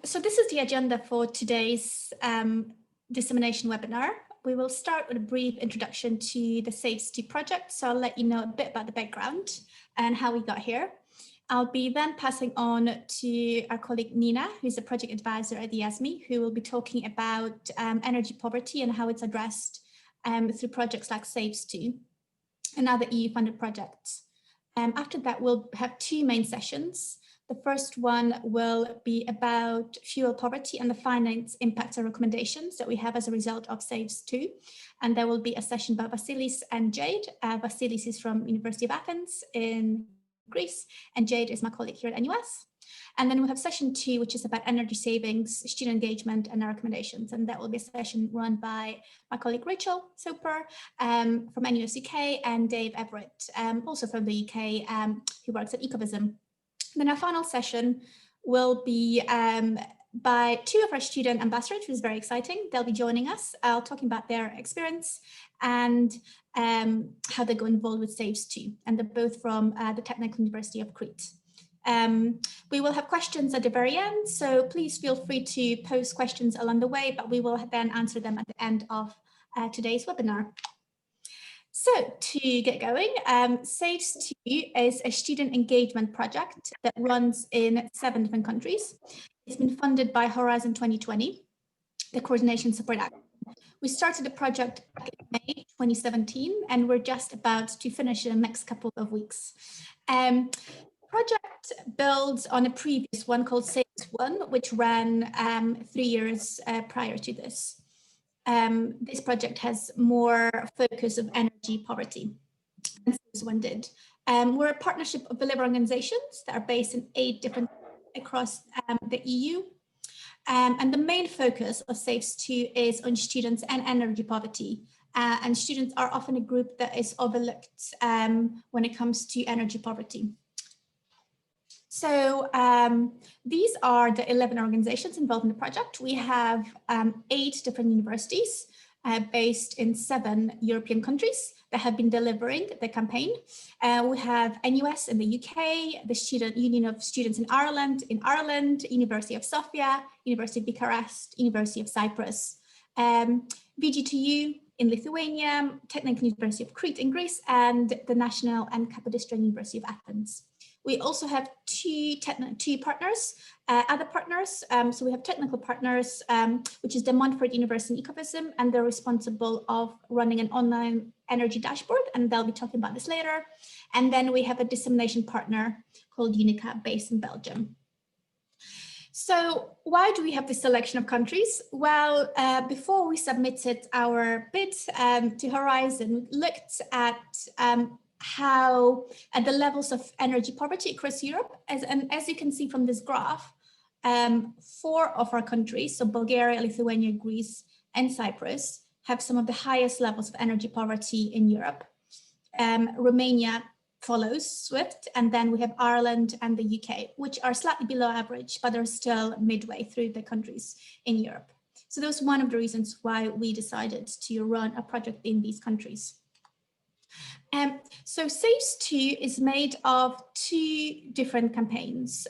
So this is the agenda for today's dissemination webinar. We will start with a brief introduction to the SAVES2 project. So I'll let you know a bit about the background and how we got here. I'll be then passing on to our colleague Nina, who's a project advisor at EASME, who will be talking about energy poverty and how it's addressed through projects like SAVES2 and other EU-funded projects. After that, we'll have two main sessions. The first one will be about fuel poverty and the finance impacts and recommendations that we have as a result of SAVES2. And there will be a session by Vasilis and Jade. Vasilis is from University of Athens in Greece, and Jade is my colleague here at NUS. And then we'll have session 2, which is about energy savings, student engagement, and our recommendations. And that will be a session run by my colleague Rachel Soper from NUS UK and Dave Everett, also from the UK, who works at ECOVISM. Then our final session will be by two of our student ambassadors, which is very exciting. They'll be joining us, talking about their experience and how they got involved with SAVES2. And they're both from the Technical University of Crete. We will have questions at the very end, so please feel free to post questions along the way, but we will then answer them at the end of today's webinar. So to get going, SAVES2 is a student engagement project that runs in 7 different countries. It's been funded by Horizon 2020, the Coordination Support Act. We started the project back in May 2017, and we're just about to finish in the next couple of weeks. The project builds on a previous one called SAVES1, which ran 3 years prior to this. This project has more focus of energy poverty than SAVES1 did. We're a partnership of delivery organizations that are based in 8 different across the EU. And the main focus of SAVES2 is on students and energy poverty. And students are often a group that is overlooked when it comes to energy poverty. So these are the 11 organizations involved in the project. We have 8 different universities based in 7 European countries that have been delivering the campaign. We have NUS in the UK, the Student Union of Students in Ireland, University of Sofia, University of Bucharest, University of Cyprus, VG2U in Lithuania, Technical University of Crete in Greece, and the National and Kapodistrian University of Athens. We also have two partners, other partners. So we have technical partners, which is the Montfort University and ECOVISM, and they're responsible of running an online energy dashboard, and they'll be talking about this later. And then we have a dissemination partner called Unica, based in Belgium. So why do we have this selection of countries? Well, before we submitted our bid to Horizon, we looked at how at the levels of energy poverty across Europe, as you can see from this graph, 4 of our countries, so Bulgaria, Lithuania, Greece, and Cyprus, have some of the highest levels of energy poverty in Europe. Romania follows swift, and then we have Ireland and the UK, which are slightly below average, but are still midway through the countries in Europe. So that's one of the reasons why we decided to run a project in these countries. So SAVES2 is made of 2 different campaigns.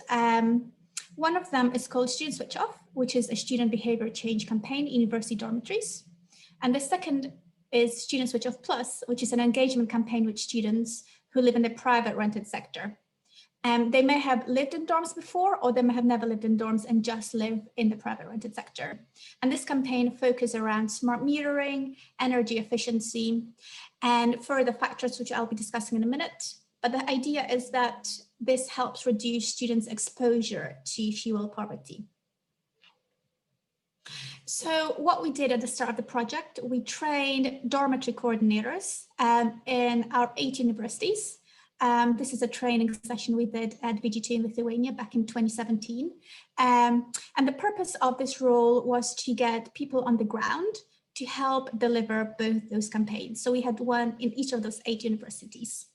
One of them is called Student Switch Off, which is a student behavior change campaign in university dormitories. And the second is Student Switch Off Plus, which is an engagement campaign with students who live in the private rented sector. They may have lived in dorms before, or they may have never lived in dorms and just live in the private rented sector. And this campaign focuses around smart metering, energy efficiency, and further factors, which I'll be discussing in a minute. But the idea is that this helps reduce students' exposure to fuel poverty. So what we did at the start of the project, we trained dormitory coordinators in our 8 universities. This is a training session we did at VG2 in Lithuania back in 2017. And the purpose of this role was to get people on the ground to help deliver both those campaigns. So we had one in each of those 8 universities.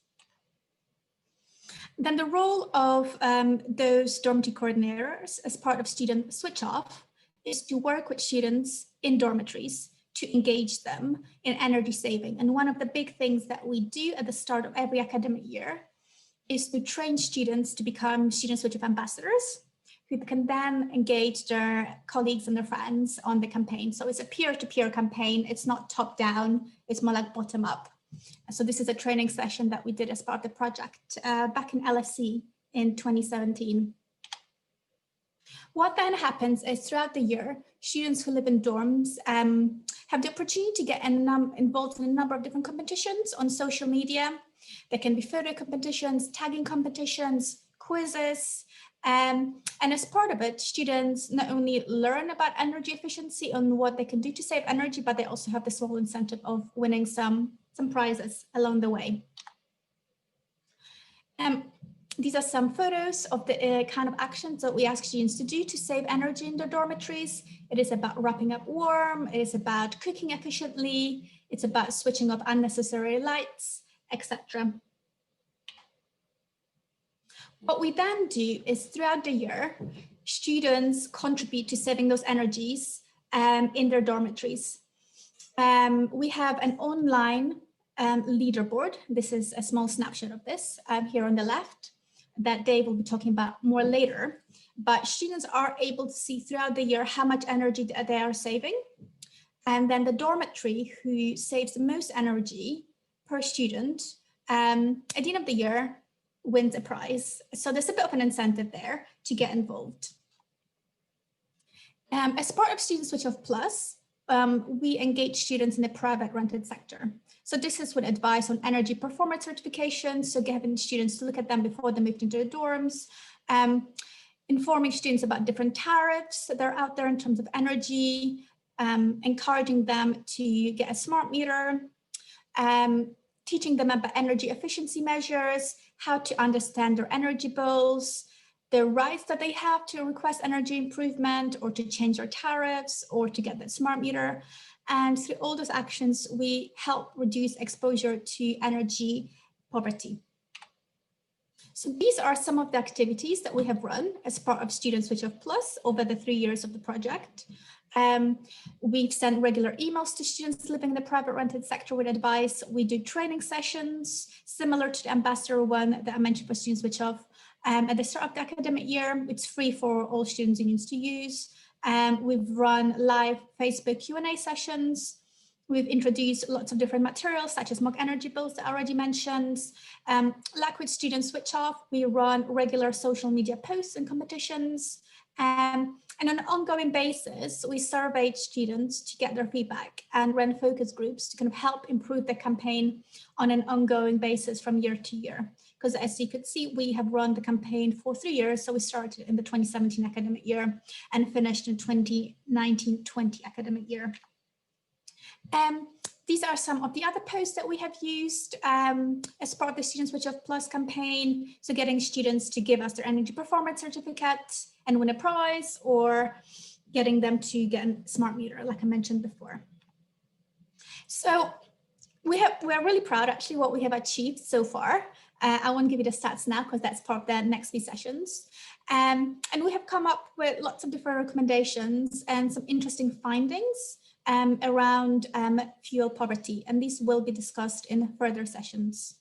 Then the role of those dormitory coordinators as part of Student Switch Off is to work with students in dormitories to engage them in energy saving. And one of the big things that we do at the start of every academic year is to train students to become Student Switch Off ambassadors, who can then engage their colleagues and their friends on the campaign. So it's a peer-to-peer campaign. It's not top-down, it's more like bottom-up. So this is a training session that we did as part of the project back in LSE in 2017. What then happens is throughout the year, students who live in dorms have the opportunity to get involved in a number of different competitions on social media. There can be photo competitions, tagging competitions, quizzes, and as part of it, students not only learn about energy efficiency and what they can do to save energy, but they also have the small incentive of winning some prizes along the way. These are some photos of the kind of actions that we ask students to do to save energy in their dormitories. It is about wrapping up warm, it is about cooking efficiently, it's about switching off unnecessary lights, etc. What we then do is throughout the year, students contribute to saving those energies in their dormitories. We have an online leaderboard. This is a small snapshot of this here on the left that Dave will be talking about more later. But students are able to see throughout the year how much energy they are saving. And then the dormitory who saves the most energy per student at the end of the year wins a prize. So there's a bit of an incentive there to get involved. As part of Student Switch Off Plus, we engage students in the private rented sector. So this is with advice on energy performance certifications, so getting students to look at them before they moved into their dorms, informing students about different tariffs that are out there in terms of energy, encouraging them to get a smart meter, teaching them about energy efficiency measures, how to understand their energy bills, the rights that they have to request energy improvement or to change their tariffs or to get that smart meter. And through all those actions, we help reduce exposure to energy poverty. So these are some of the activities that we have run as part of Student Switch Off Plus over the 3 years of the project. We've sent regular emails to students living in the private rented sector with advice. We do training sessions similar to the ambassador one that I mentioned for Student Switch Off. At the start of the academic year, it's free for all students unions to use. We've run live Facebook Q&A sessions. We've introduced lots of different materials such as mock energy bills that I already mentioned. Like with Student Switch Off, we run regular social media posts and competitions. And on an ongoing basis, we surveyed students to get their feedback and ran focus groups to kind of help improve the campaign on an ongoing basis from year to year. Because as you could see, we have run the campaign for 3 years. So we started in the 2017 academic year and finished in 2019-20 academic year. These are some of the other posts that we have used as part of the Student Switch Off Plus campaign. So getting students to give us their energy performance certificate and win a prize, or getting them to get a smart meter, like I mentioned before. So we're really proud actually what we have achieved so far. I won't give you the stats now because that's part of the next few sessions. And we have come up with lots of different recommendations and some interesting findings around fuel poverty, and these will be discussed in further sessions.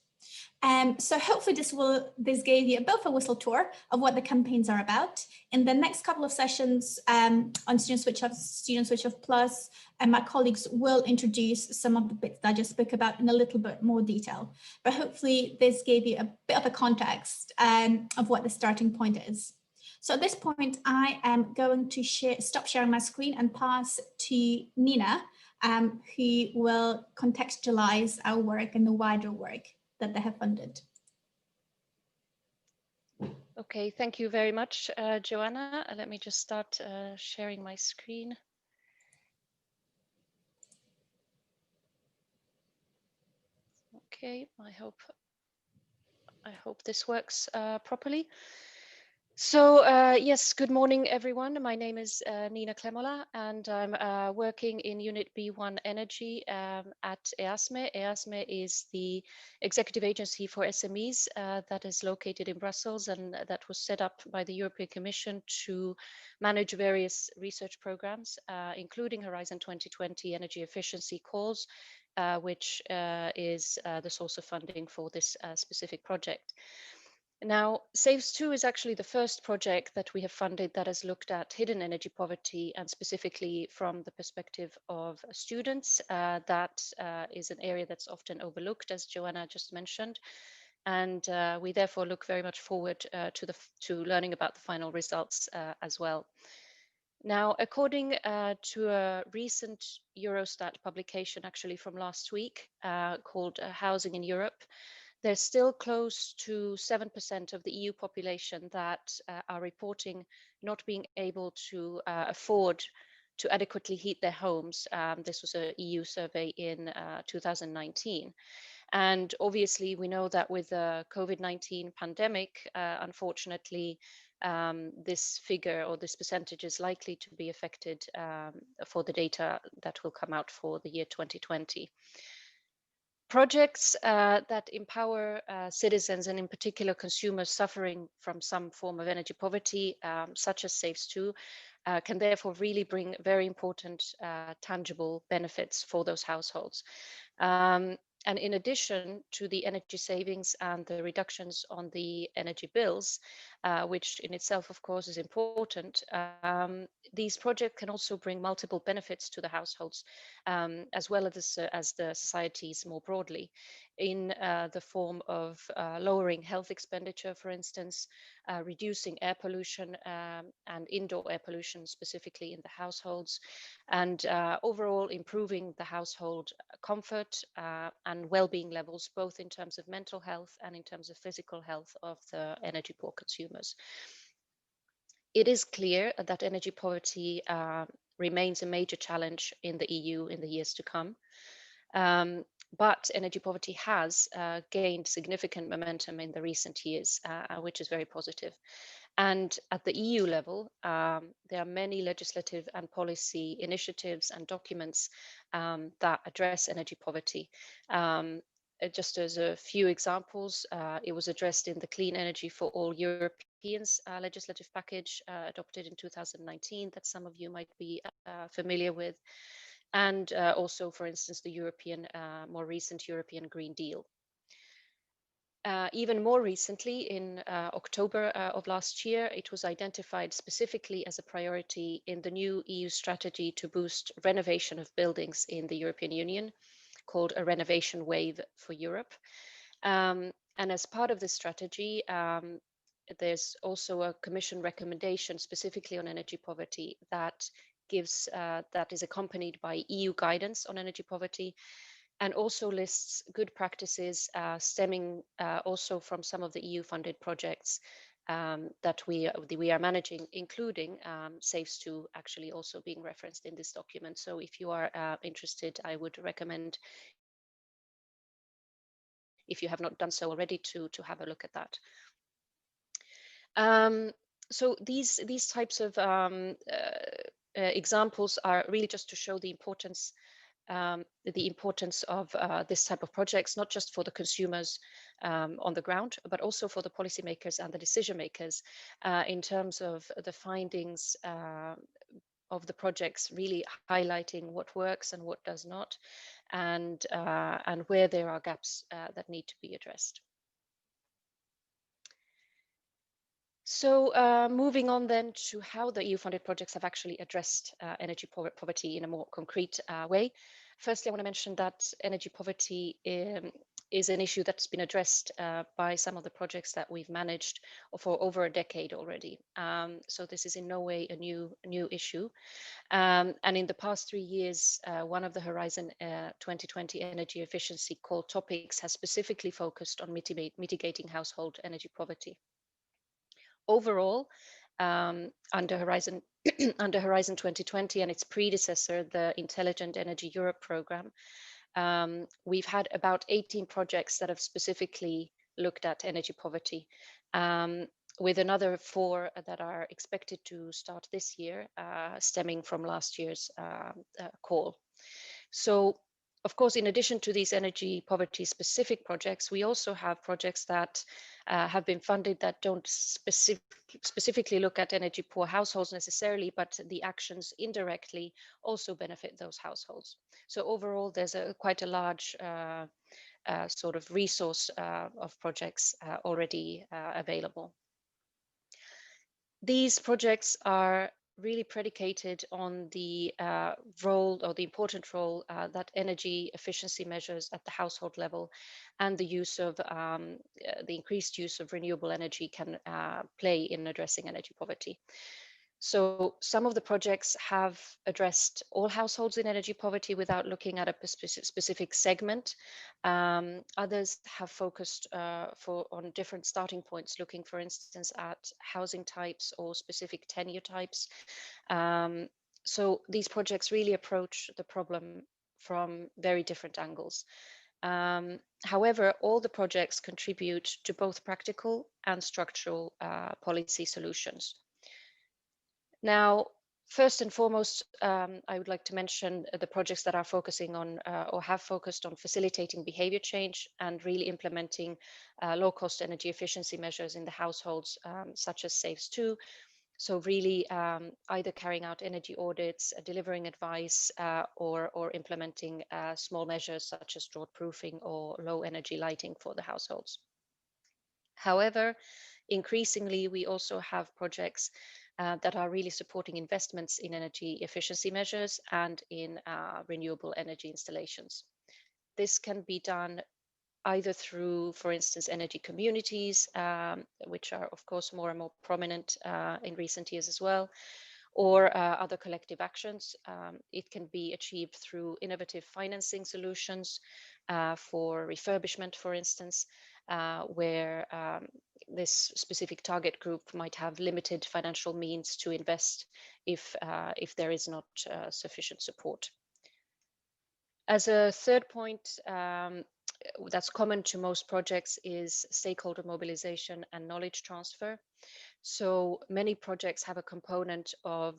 So hopefully this gave you a bit of a whistle tour of what the campaigns are about. In the next couple of sessions on Student Switch Off Plus, and my colleagues will introduce some of the bits that I just spoke about in a little bit more detail. But hopefully this gave you a bit of a context of what the starting point is. So at this point, I am going to stop sharing my screen and pass to Nina, who will contextualize our work and the wider work that they have funded. Okay, thank you very much, Joanna. Let me just start sharing my screen. Okay, I hope this works properly. So yes, good morning, everyone. My name is Nina Klemola, and I'm working in Unit B1 Energy at EASME. EASME is the executive agency for SMEs that is located in Brussels, and that was set up by the European Commission to manage various research programs, including Horizon 2020 energy efficiency calls, which is the source of funding for this specific project. Now, SAVES2 is actually the first project that we have funded that has looked at hidden energy poverty, and specifically from the perspective of students. That is an area that's often overlooked, as Joanna just mentioned. And we therefore look very much forward to learning about the final results as well. Now, according to a recent Eurostat publication, actually from last week, called Housing in Europe, there's still close to 7% of the EU population that are reporting not being able to afford to adequately heat their homes. This was an EU survey in 2019. And obviously, we know that with the COVID-19 pandemic, unfortunately, this figure or this percentage is likely to be affected for the data that will come out for the year 2020. Projects that empower citizens, and in particular consumers suffering from some form of energy poverty, such as SAVES2, can therefore really bring very important tangible benefits for those households. And in addition to the energy savings and the reductions on the energy bills, which in itself, of course, is important, these projects can also bring multiple benefits to the households, as well as the societies more broadly, in the form of lowering health expenditure, for instance, reducing air pollution and indoor air pollution, specifically in the households, and overall improving the household comfort and well-being levels, both in terms of mental health and in terms of physical health of the energy poor consumers. It is clear that energy poverty remains a major challenge in the EU in the years to come. But energy poverty has gained significant momentum in the recent years, which is very positive. And at the EU level, there are many legislative and policy initiatives and documents that address energy poverty. Just as a few examples, it was addressed in the Clean Energy for All Europeans legislative package adopted in 2019 that some of you might be familiar with. And also, for instance, the more recent European Green Deal. Even more recently, in October of last year, it was identified specifically as a priority in the new EU strategy to boost renovation of buildings in the European Union, called a renovation wave for Europe. And as part of this strategy, there's also a Commission recommendation specifically on energy poverty that is accompanied by EU guidance on energy poverty, and also lists good practices stemming also from some of the EU-funded projects that we are managing, including SAVES2 actually also being referenced in this document. So if you are interested, I would recommend, if you have not done so already, to have a look at that. So these types of examples are really just to show the importance of this type of projects, not just for the consumers on the ground, but also for the policymakers and the decision makers in terms of the findings of the projects, really highlighting what works and what does not, and where there are gaps that need to be addressed. So moving on then to how the EU-funded projects have actually addressed energy poverty in a more concrete way. Firstly, I want to mention that energy poverty is an issue that's been addressed by some of the projects that we've managed for over a decade already. So this is in no way a new issue. And in the past 3 years, one of the Horizon 2020 energy efficiency core topics has specifically focused on mitigating household energy poverty. Overall, under Horizon 2020 and its predecessor, the Intelligent Energy Europe program, we've had about 18 projects that have specifically looked at energy poverty, with another 4 that are expected to start this year, stemming from last year's call. So, of course, in addition to these energy poverty specific projects, we also have projects that have been funded that don't specifically look at energy poor households necessarily, but the actions indirectly also benefit those households. So overall, there's quite a large sort of resource of projects already available. These projects are really predicated on the role, or the important role, that energy efficiency measures at the household level and the use of the increased use of renewable energy can play in addressing energy poverty. So some of the projects have addressed all households in energy poverty without looking at a specific segment. Others have focused on different starting points, looking, for instance, at housing types or specific tenure types. So these projects really approach the problem from very different angles. However, all the projects contribute to both practical and structural policy solutions. Now, first and foremost, I would like to mention the projects that are focusing on or have focused on facilitating behavior change and really implementing low-cost energy efficiency measures in the households, such as SAVES2. So really either carrying out energy audits, delivering advice, or implementing small measures such as draught proofing or low energy lighting for the households. However, increasingly, we also have projects that are really supporting investments in energy efficiency measures and in renewable energy installations. This can be done either through, for instance, energy communities, which are, of course, more and more prominent in recent years as well, or other collective actions. It can be achieved through innovative financing solutions for refurbishment, for instance, where this specific target group might have limited financial means to invest if there is not sufficient support. As a third point, that's common to most projects is stakeholder mobilization and knowledge transfer. So many projects have a component of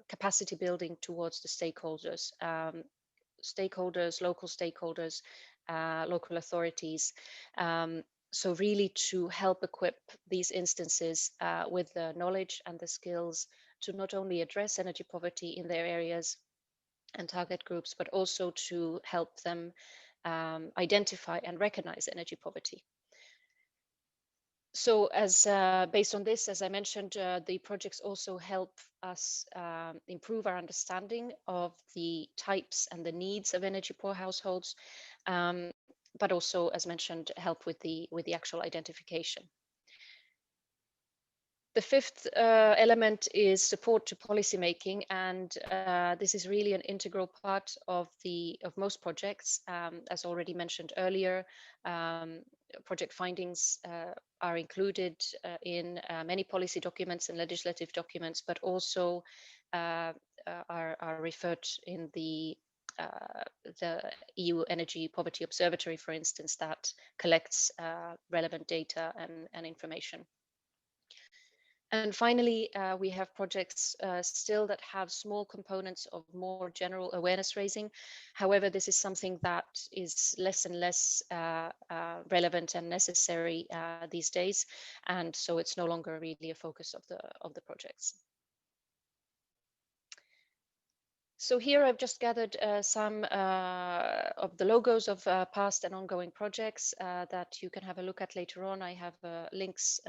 capacity building towards the stakeholders, local stakeholders, local authorities. So really to help equip these instances with the knowledge and the skills to not only address energy poverty in their areas and target groups, but also to help them identify and recognize energy poverty. So as based on this, as I mentioned, the projects also help us improve our understanding of the types and the needs of energy poor households, but also, as mentioned, help with the actual identification. The fifth element is support to policymaking, and this is really an integral part of most projects. As already mentioned earlier, project findings are included in many policy documents and legislative documents, but also are referred in the EU Energy Poverty Observatory, for instance, that collects relevant data and information. And finally, we have projects still that have small components of more general awareness raising. However, this is something that is less and less relevant and necessary these days, and so it's no longer really a focus of the projects. So here I've just gathered some of the logos of past and ongoing projects that you can have a look at later on. I have links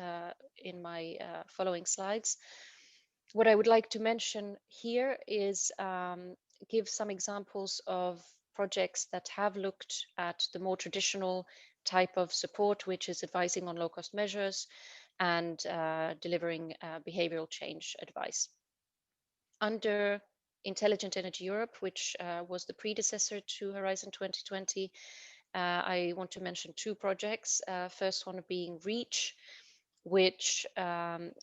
in my following slides. What I would like to mention here is give some examples of projects that have looked at the more traditional type of support, which is advising on low-cost measures and delivering behavioral change advice. Under Intelligent Energy Europe, which was the predecessor to Horizon 2020. I want to mention two projects. First one being REACH, which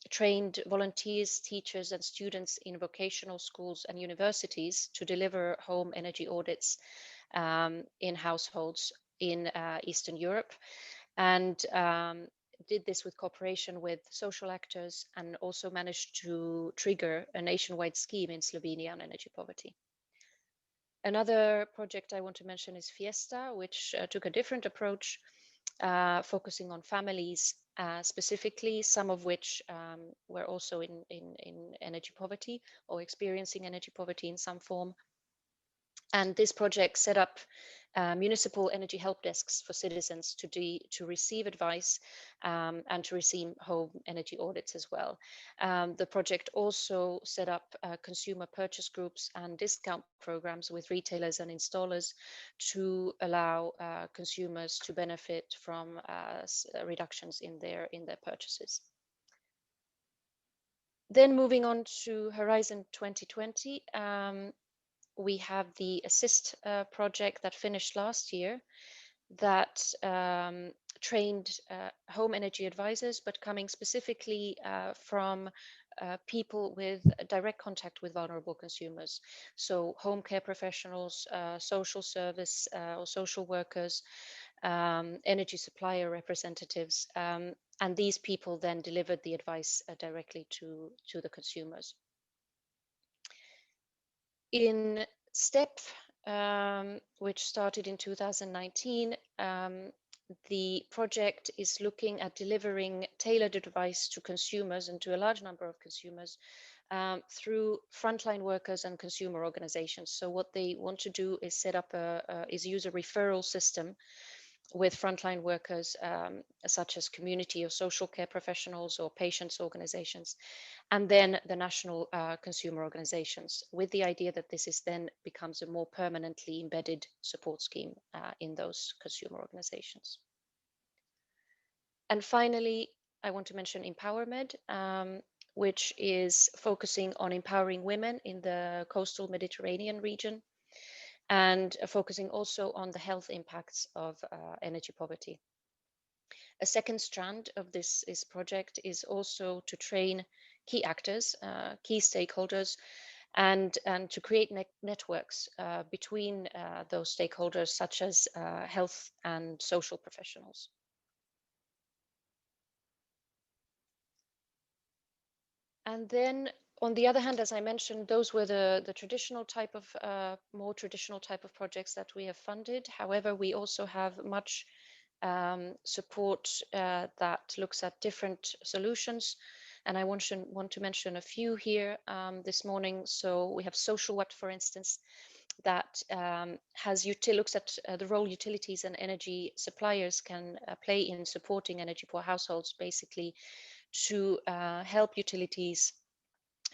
trained volunteers, teachers and students in vocational schools and universities to deliver home energy audits in households in Eastern Europe. And did this with cooperation with social actors and also managed to trigger a nationwide scheme in Slovenia on energy poverty. Another project I want to mention is Fiesta, which took a different approach, focusing on families specifically, some of which were also in energy poverty or experiencing energy poverty in some form. And this project set up municipal energy help desks for citizens to receive advice and to receive home energy audits as well. The project also set up consumer purchase groups and discount programs with retailers and installers to allow consumers to benefit from reductions in their purchases. Then moving on to Horizon 2020, we have the ASSIST project that finished last year that trained home energy advisors, but coming specifically from people with direct contact with vulnerable consumers. So home care professionals, social service or social workers, energy supplier representatives, and these people then delivered the advice directly to the consumers. In STEP, which started in 2019, the project is looking at delivering tailored advice to consumers and to a large number of consumers through frontline workers and consumer organizations. So what they want to do is set up use a referral system with frontline workers such as community or social care professionals or patients organizations, and then the national consumer organizations, with the idea that this is then becomes a more permanently embedded support scheme in those consumer organizations. And finally, I want to mention EmpowerMed, which is focusing on empowering women in the coastal Mediterranean region and focusing also on the health impacts of energy poverty. A second strand of this project is also to train key actors, key stakeholders, and to create networks between those stakeholders, such as health and social professionals. And then on the other hand, as I mentioned, those were the traditional type of, more traditional type of projects that we have funded. However, we also have much support that looks at different solutions. And I want to mention a few here this morning. So we have Social Web, for instance, that looks at the role utilities and energy suppliers can play in supporting energy poor households, basically to help utilities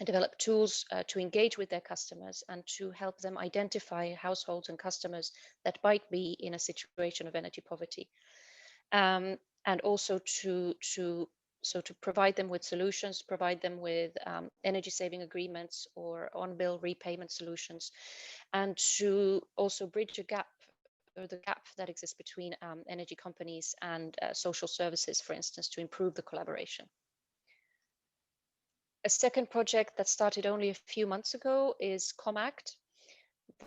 develop tools to engage with their customers and to help them identify households and customers that might be in a situation of energy poverty. And also to provide them with solutions, provide them with energy saving agreements or on-bill repayment solutions, and to also bridge a gap, or the gap that exists between energy companies and social services, for instance, to improve the collaboration. A second project that started only a few months ago is ComAct,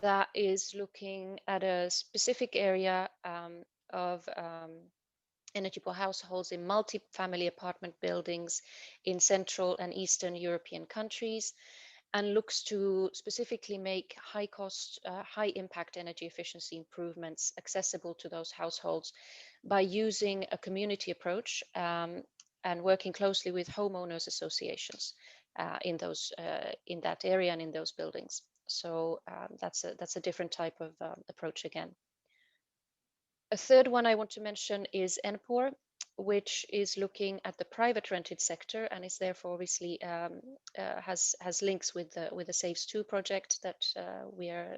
that is looking at a specific area of energy poor households in multi-family apartment buildings in Central and Eastern European countries, and looks to specifically make high-cost, high-impact energy efficiency improvements accessible to those households by using a community approach and working closely with homeowners associations in that area and in those buildings. So that's a different type of approach again. A third one I want to mention is NPOR, which is looking at the private rented sector and is therefore obviously has links with the SAVES2 project that we are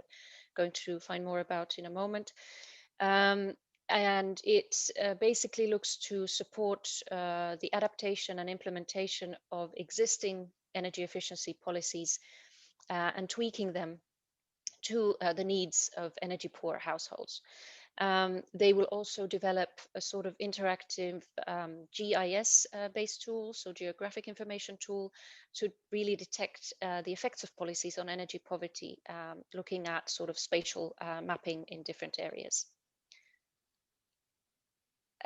going to find more about in a moment. And it basically looks to support the adaptation and implementation of existing energy efficiency policies and tweaking them to the needs of energy poor households. They will also develop a sort of interactive GIS-based tool, so geographic information tool, to really detect the effects of policies on energy poverty, looking at sort of spatial mapping in different areas.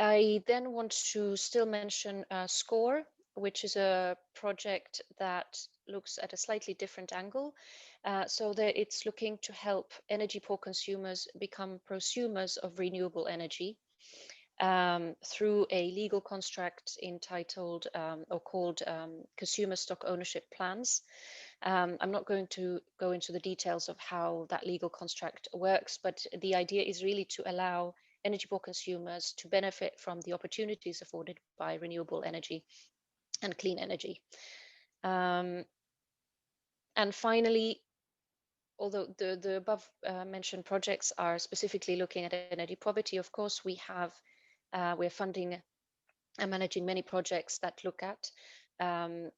I then want to still mention SCORE, which is a project that looks at a slightly different angle. So that it's looking to help energy poor consumers become prosumers of renewable energy. through a legal construct entitled or called consumer stock ownership plans. I'm not going to go into the details of how that legal construct works, but the idea is really to allow energy poor consumers to benefit from the opportunities afforded by renewable energy and clean energy. And finally, although the above mentioned projects are specifically looking at energy poverty, of course, we're funding and managing many projects that look at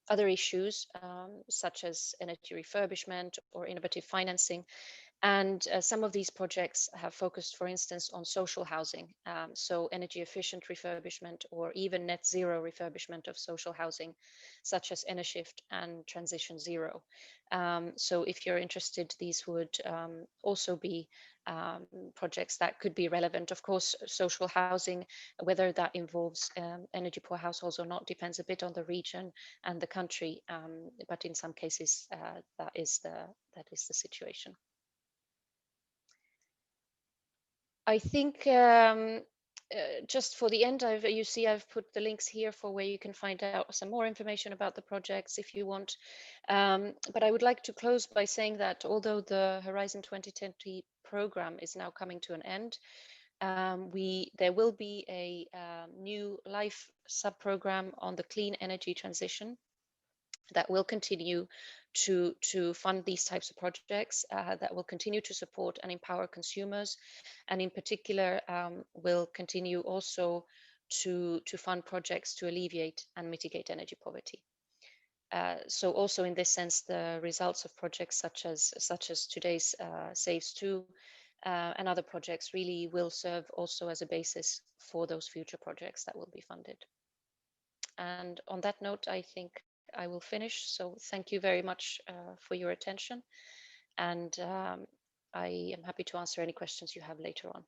other issues such as energy refurbishment or innovative financing. And some of these projects have focused, for instance, on social housing, so energy efficient refurbishment or even net zero refurbishment of social housing, such as EnerShift and Transition Zero. So if you're interested, these would also be projects that could be relevant. Of course, social housing, whether that involves energy poor households or not, depends a bit on the region and the country, but in some cases that is the situation. I think just for the end, you see I've put the links here for where you can find out some more information about the projects if you want. But I would like to close by saying that although the Horizon 2020 program is now coming to an end, there will be a new LIFE sub-program on the clean energy transition that will continue to fund these types of projects, that will continue to support and empower consumers, and in particular will continue also to fund projects to alleviate and mitigate energy poverty. So also in this sense, the results of projects such as today's SAVES2 and other projects really will serve also as a basis for those future projects that will be funded. And on that note, I think I will finish. So thank you very much for your attention. And I am happy to answer any questions you have later on.